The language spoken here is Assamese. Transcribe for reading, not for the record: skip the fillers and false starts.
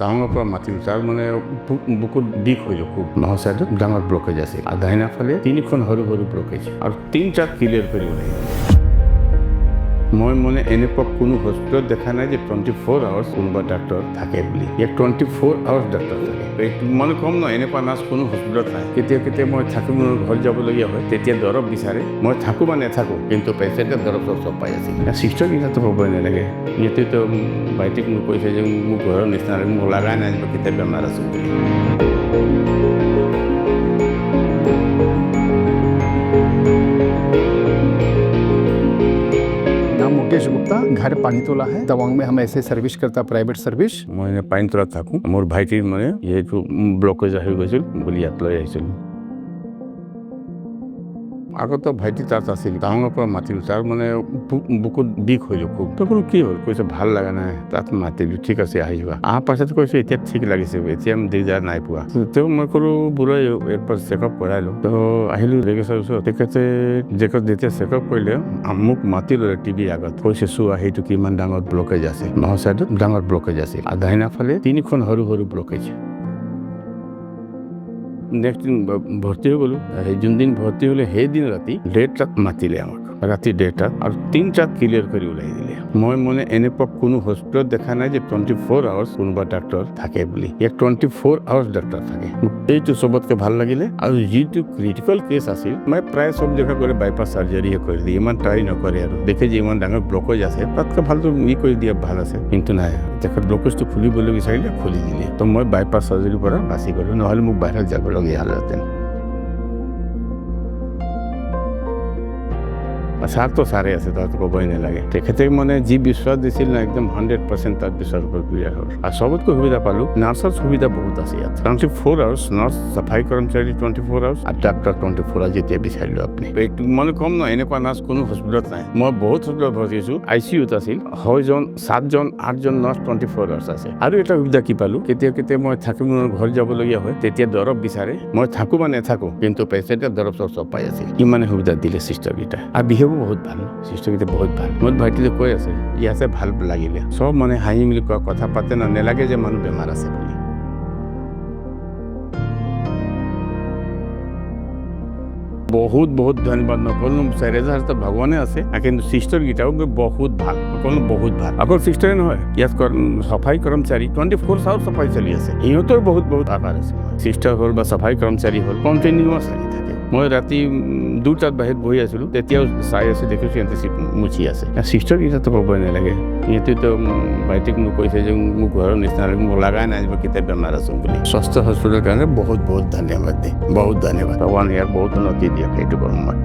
টাউনৰ পৰা মাতিলোঁ তাৰ মানে বুকুত বিষ হৈ যায় খুব নহয় চাইডত ডাঙৰ ব্লকেজ আছে আৰু দাহিনা ফালে তিনিখন সৰু সৰু ব্লকেজ আৰু তিনিটা ক্লিয়াৰ কৰিব লাগিব মই মানে এনেকুৱা কোনো হস্পিটেলত দেখা নাই যে 24 আৱাৰ্ছ কোনোবা ডাক্তৰ থাকে বুলি ইয়াত 24 আৱাৰ্ছ ডাক্তৰ থাকে মানে কম নহয় এনেকুৱা নাৰ্ছ কোনো হস্পিটেলত নাই কেতিয়া কেতিয়া মই থাকি মোৰ ঘৰত যাবলগীয়া হয় তেতিয়া দৰৱ বিচাৰে মই থাকোঁ বা নাথাকোঁ কিন্তু পেচেণ্টে দৰৱ চব পাই আছে চিষ্টেমকেইটাতো ক'বই নালাগে ইয়াতেতো ভাইটিক মোক কৈছে যে মোৰ ঘৰৰ নিচিনা মোক লগাই নাই যে কেতিয়া বেমাৰ আছে বুলি मुकेश गुप्ता घर पानीतोला है तवांग में हम ऐसे सर्विस करता प्राइवेट सर्विस মই পানীতোলাত থাকোঁ মোৰ ভাইটিৰ মানে যিহেতু ব্লকেজ আহি গৈছিল বুলি ইয়াত লৈ আহিছিলোঁ আগতো ভাইটি তাত আছিল টাউনৰ পৰা মাতিলোঁ তাৰ মানে বুকুত বিষ হৈ যায় খুব তখন কি হ'ল কৈছে ভাল লগা নাই তাত মাতিলোঁ ঠিক আছে আহি যোৱা পাছত কৈছে এতিয়া ঠিক লাগিছে এতিয়া দিগদাৰ নাই পোৱা তেওঁ মই ক'লোঁ বুঢ়াই একবাৰ চেকআপ কৰাইলোঁ তো আহিলোঁ ৰেগেছৰ ওচৰত তেখেতে যেতিয়া চেকআপ কৰিলে মোক মাতি ল'লে টিভিৰ আগত কৈছে চোৱা সেইটো কিমান ডাঙৰ ব্লকেজ আছে নহয় চাইডত ডাঙৰ ব্লকেজ আছে আৰু দাহিনা ফালে তিনিখন সৰু সৰু ব্লকেজ নেক্সট দিন ভৰ্তি হৈ গ'লোঁ যোনদিন ভৰ্তি হ'লে সেইদিন ৰাতি 1:30টাত মাতিলে আমাক ৰাতি 1:30টাত আৰু 3টাত ক্লিয়াৰ কৰি ওলাই দিলে মই মানে এনেকুৱা কোনো হস্পিটেলত দেখা নাই যে 24 আৱাৰ্ছ কোনোবা ডাক্তৰ থাকে বুলি ইয়াত 24 আৱাৰ্ছ ডাক্তৰ থাকে এইটো চবতকৈ ভাল লাগিলে আৰু যিটো ক্ৰিটিকেল কেছ আছিল মই প্ৰায় চব জেগা কৰি বাইপাছ চাৰ্জাৰীয়ে কৰি দিয়ে ইমান ট্ৰাই নকৰে আৰু দেখে যে ইমান ডাঙৰ ব্লকেজ আছে তাতকৈ ভালটো কৰি দিয়া ভাল আছে কিন্তু নাই তেখেত ব্লকেজটো খুলিবলৈ বিচাৰিলে খুলি দিলে তো মই বাইপাছ চাৰ্জাৰীৰ পৰা বাচি গ'লোঁ নহ'লে মোক বাহিৰত যাবলগীয়া হ'লহেঁতেন ছাৰ তো ছাৰে আছে তাত ক'বই নালাগে তেখেতে মানে যি বিশ্বাস দিছিল না একদম 100% তাত বিশ্বাস ক্লিয়াৰ হ'ল আৰু চবতকৈ সুবিধা পালোঁ নাৰ্ছৰ সুবিধা বহুত আছে ইয়াত 24 আৱাৰ্ছ নাৰ্ছ চাফাই কৰ্মচাৰী 24 আৱাৰ্ছ আৰু ডাক্তৰ 24 আৱাৰ্ছ যেতিয়া বিচাৰিলোঁ আপুনি মানে কম নহয় এনেকুৱা নাৰ্ছ কোনো হস্পিটেলত নাই মই বহুত হস্পিটেলত ভৰ্তি হৈছোঁ ICUত আছিল 7জন 8জন নাৰ্ছ 24 আৱাৰ্ছ আছে আৰু এটা সুবিধা কি পালোঁ কেতিয়া কেতিয়া মই থাকি মোৰ ঘৰত যাবলগীয়া হয় তেতিয়া দৰৱ বিচাৰে মই থাকোঁ বা নাথাকোঁ কিন্তু পেচেণ্টে দৰৱ চব পাই আছে ইমানে সুবিধা দিলে চিষ্টাৰকেইটা আৰু বিহেভ বহুত ভাল চিষ্টেমকেইটা বহুত ভাল মোৰ ভাইটিলে কৈ আছে ইয়াতে ভাল লাগিলে চব মানে হাঁহি মিলি কোৱা কথা পাতে নালাগে যে মানুহ বেমাৰ আছে বুলি বহুত বহুত ধন্যবাদ নকলো চাৰিহাজাৰ তো ভগৱানে আছে কিন্তু চিষ্টাৰকেইটাও বহুত ভাল সকলো বহুত ভাল অকল চিষ্টাৰে নহয় ইয়াত চাফাই কৰ্মচাৰী 24 আৱাৰ চাফাই চলি আছে সিহঁতৰ বহুত বহুত আভাৰ আছে চিষ্টাৰ হ'ল বা চাফাই কৰ্মচাৰী হ'ল কণ্টিনিউৱাছ লাগি থাকে মই ৰাতি 2টাত বাহিৰত বহি আছিলোঁ তেতিয়াও চাই আছোঁ দেখিছোঁ সিহঁতে মুচি আছে চিষ্টাৰকেইটাতো ক'বই নালাগে সিহঁতেতো ভাইটিক মোক কৈছে যে মোৰ ঘৰৰ নিচিনা মোক লগাই নাই যে কেতিয়া বেমাৰ আছোঁ বুলি স্বাস্থ্য হস্পিটেলৰ কাৰণে বহুত বহুত ধন্যবাদ দেই বহুত ধন্যবাদ ভগৱান ইয়াক বহুত উন্নতি দিয়ক সেইটো কৰোঁ মই